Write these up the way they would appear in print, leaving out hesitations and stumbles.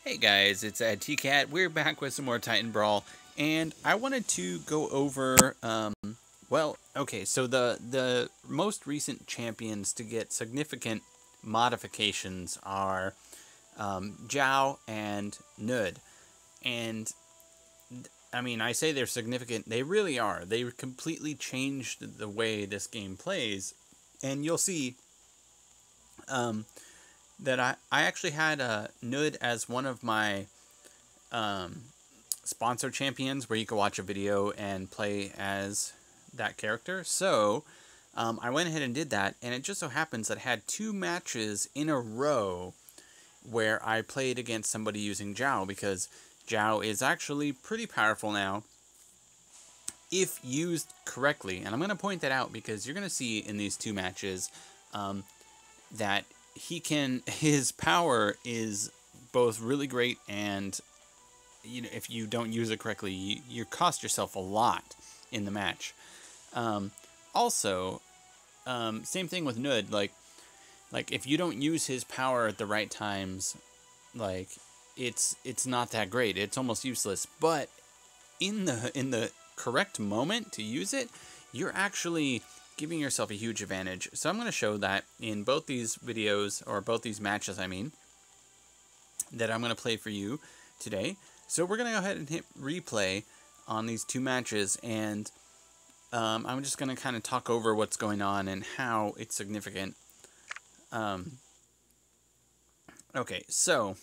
Hey guys, it's TCat. We're back with some more Titan Brawl, and I wanted to go over, so the most recent champions to get significant modifications are João and Knud, and I mean, I say they're significant. They really are. They completely changed the way this game plays, and you'll see that I actually had Knud as one of my sponsor champions where you could watch a video and play as that character. So I went ahead and did that, and it just so happens that I had 2 matches in a row where I played against somebody using João, because João is actually pretty powerful now if used correctly. And I'm going to point that out because you're going to see in these 2 matches that his power is both really great, and if you don't use it correctly, you cost yourself a lot in the match. Also, same thing with Knud. Like if you don't use his power at the right times, like it's not that great. It's almost useless. But in the correct moment to use it, you're actually giving yourself a huge advantage. So I'm going to show that in both these videos, or both these matches, I mean, that I'm going to play for you today. So we're going to go ahead and hit replay on these 2 matches, and I'm just going to kind of talk over what's going on and how it's significant. Okay, so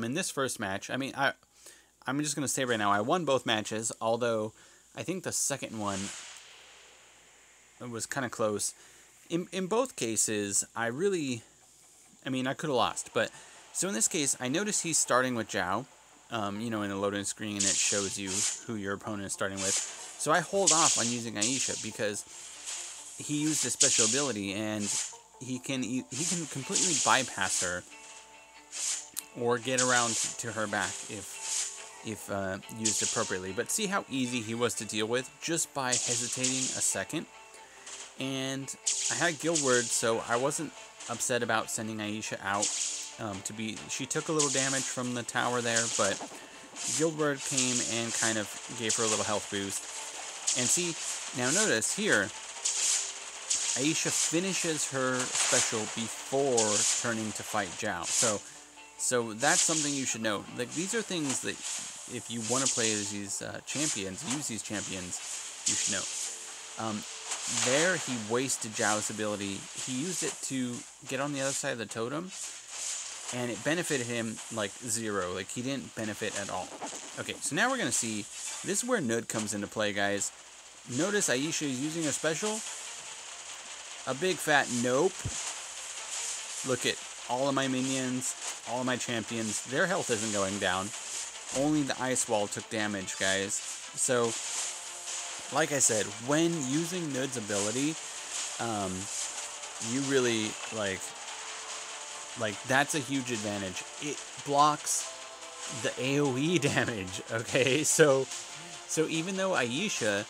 in this first match, I mean, I'm just going to say right now, I won both matches, although I think the second one was kind of close. In both cases, I could have lost. But so in this case, I noticed he's starting with João. In the loading screen, it shows you who your opponent is starting with. So I hold off on using Aisha because he used a special ability, and he can completely bypass her or get around to her back if used appropriately. But see how easy he was to deal with just by hesitating a second. And I had Guild Word, so I wasn't upset about sending Aisha out she took a little damage from the tower there, but Guild Word came and kind of gave her a little health boost. And see, now notice here, Aisha finishes her special before turning to fight João. So that's something you should know. Like, these are things that if you want to play as these champions, use these champions, you should know. There, he wasted João's ability. He used it to get on the other side of the totem, and it benefited him like 0. Like, he didn't benefit at all. Okay, so now we're going to see, this is where Knud comes into play, guys. Notice Aisha is using a special. A big fat nope. Look at all of my minions, all of my champions. Their health isn't going down. Only the ice wall took damage, guys. So, like I said, when using Knud's ability, you really, like that's a huge advantage. It blocks the AoE damage, okay? So even though Aisha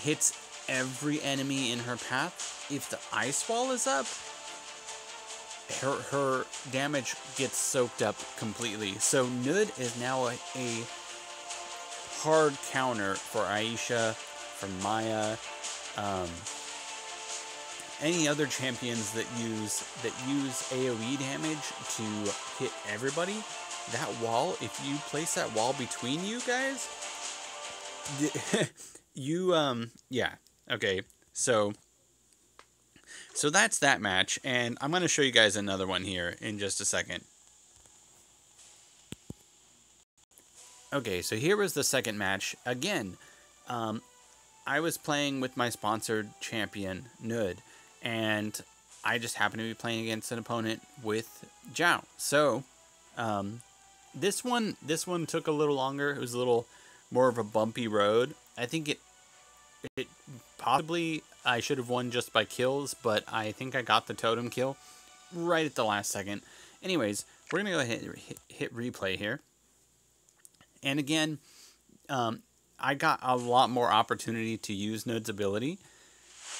hits every enemy in her path, if the ice wall is up, her damage gets soaked up completely. So Knud is now a hard counter for Aisha, for Maya, any other champions that use AoE damage to hit everybody. That wall, if you place that wall between you guys, yeah, okay. So that's that match, and I'm going to show you guys another one here in just a second. Okay, so here was the second match. Again, I was playing with my sponsored champion, Knud, and I just happened to be playing against an opponent with João. So, this one took a little longer. It was a little more of a bumpy road. I think it possibly I should have won just by kills, but I think I got the totem kill right at the last second. Anyways, we're going to go ahead and hit replay here. And again, I got a lot more opportunity to use Knud's ability,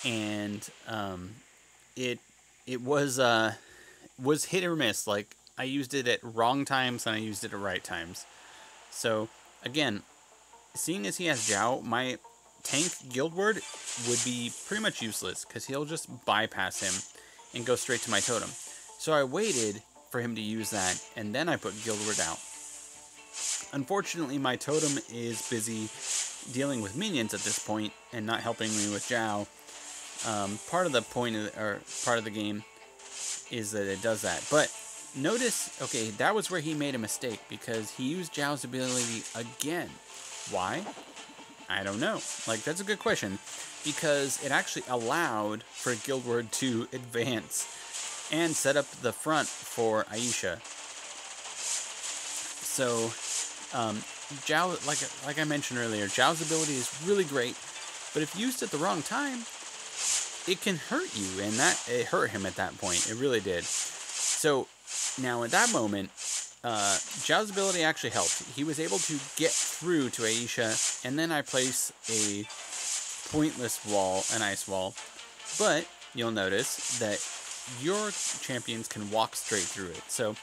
and it was hit or miss. Like, I used it at wrong times and I used it at right times. So, again, seeing as he has João, my tank guild word would be pretty much useless because he'll just bypass him and go straight to my totem. So I waited for him to use that, and then I put guild word out. Unfortunately, my totem is busy dealing with minions at this point and not helping me with João. Part of the point part of the game is that it does that. But notice, okay, that was where he made a mistake because he used João's ability again. Why? I don't know. Like, that's a good question. Because it actually allowed for guild word to advance and set up the front for Aisha. So, João, like I mentioned earlier, João's ability is really great, but if used at the wrong time, it can hurt you, and it hurt him at that point. It really did. So, now at that moment, João's ability actually helped. He was able to get through to Aisha, and then I place a pointless wall, an ice wall. But you'll notice that your champions can walk straight through it. So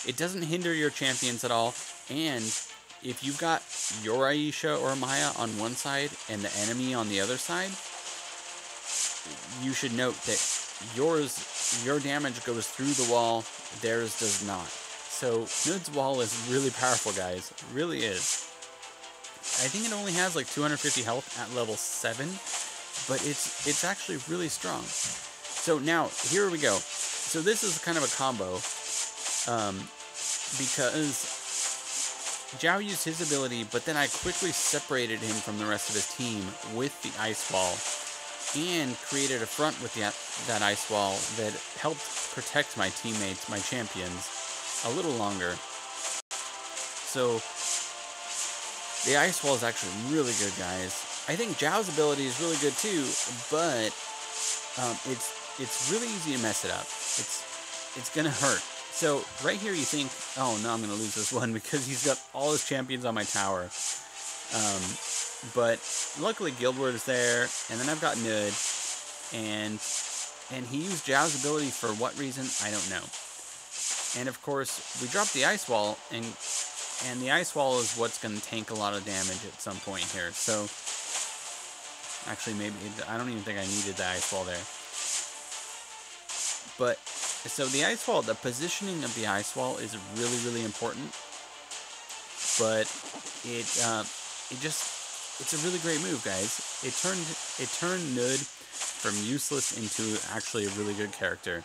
it doesn't hinder your champions at all. And if you've got your Aisha or Maya on one side and the enemy on the other side, you should note that your damage goes through the wall, theirs does not. So Knud's wall is really powerful, guys. It really is. I think it only has like 250 health at level 7, but it's actually really strong. So now, here we go. So this is kind of a combo, because João used his ability, but then I quickly separated him from the rest of his team with the ice wall, and created a front with that ice wall that helped protect my teammates, my champions, a little longer. So the ice wall is actually really good, guys. I think João's ability is really good too, but it's really easy to mess it up. It's gonna hurt. So right here you think, oh no, I'm gonna lose this one because he's got all his champions on my tower. But luckily guild word is there, and then I've got Knud, and he used João's ability for what reason, I don't know. And of course we dropped the ice wall, and the ice wall is what's going to tank a lot of damage at some point here. So, actually, maybe, I don't even think I needed the ice wall there. But, so the ice wall, the positioning of the ice wall is really, really important. But, it's a really great move, guys. It turned Knud from useless into actually a really good character.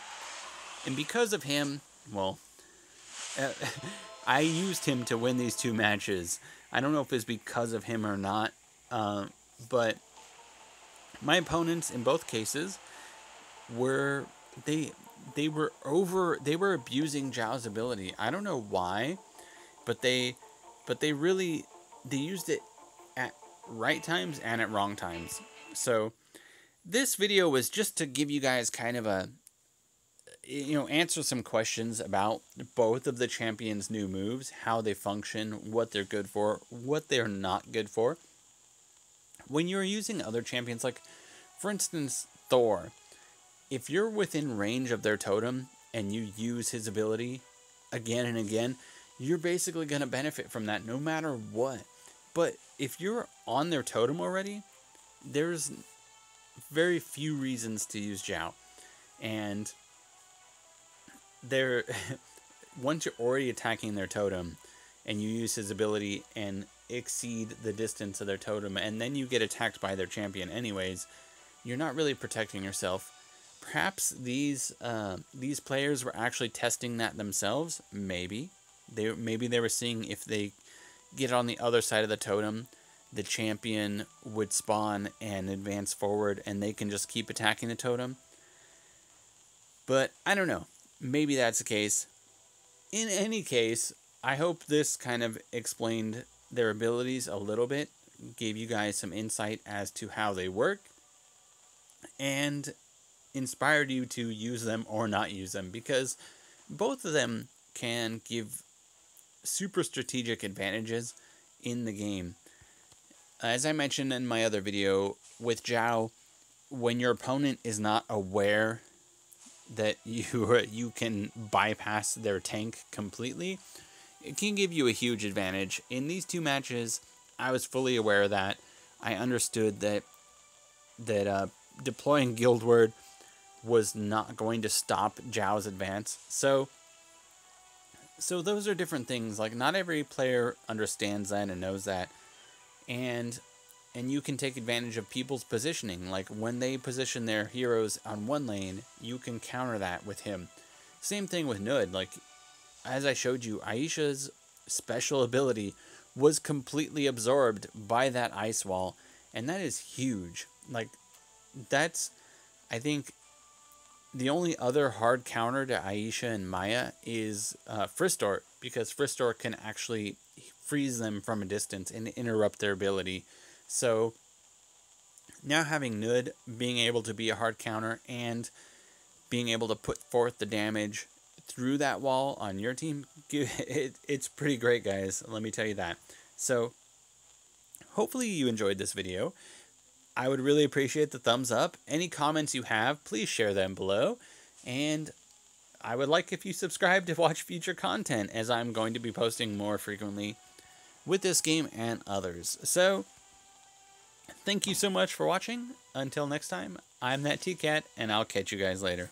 And because of him, well, I used him to win these 2 matches. I don't know if it's because of him or not, but my opponents in both cases were abusing João's ability. I don't know why, but they used it at right times and at wrong times. So this video was just to give you guys kind of a, answer some questions about both of the champions' new moves, how they function, what they're good for, what they're not good for. When you're using other champions, like, for instance, Thor, if you're within range of their totem and you use his ability again and again, you're basically going to benefit from that no matter what. But if you're on their totem already, there's very few reasons to use João. And once you're already attacking their totem and you use his ability and exceed the distance of their totem, and then you get attacked by their champion anyways, you're not really protecting yourself. Perhaps these players were actually testing that themselves. Maybe they were seeing if they get on the other side of the totem, the champion would spawn and advance forward, and they can just keep attacking the totem. But I don't know. Maybe that's the case. In any case, I hope this kind of explained their abilities a little bit, gave you guys some insight as to how they work, and inspired you to use them or not use them, because both of them can give super strategic advantages in the game. As I mentioned in my other video, with João, when your opponent is not aware that you can bypass their tank completely, it can give you a huge advantage. In these two matches, I was fully aware of that. I understood that deploying Guild Word was not going to stop João's advance. So those are different things. Like, not every player understands that and knows that. And you can take advantage of people's positioning. Like, when they position their heroes on one lane, you can counter that with him. Same thing with Knud. Like, as I showed you, Aisha's special ability was completely absorbed by that ice wall. And that is huge. Like, that's, I think, the only other hard counter to Aisha and Maya is Fristort, because Fristort can actually freeze them from a distance and interrupt their ability. So now having Knud being able to be a hard counter and being able to put forth the damage through that wall on your team, it's pretty great, guys. Let me tell you that. So hopefully you enjoyed this video. I would really appreciate the thumbs up. Any comments you have, please share them below. And I would like if you subscribe to watch future content, as I'm going to be posting more frequently with this game and others. So, thank you so much for watching. Until next time, I'm that TCat, and I'll catch you guys later.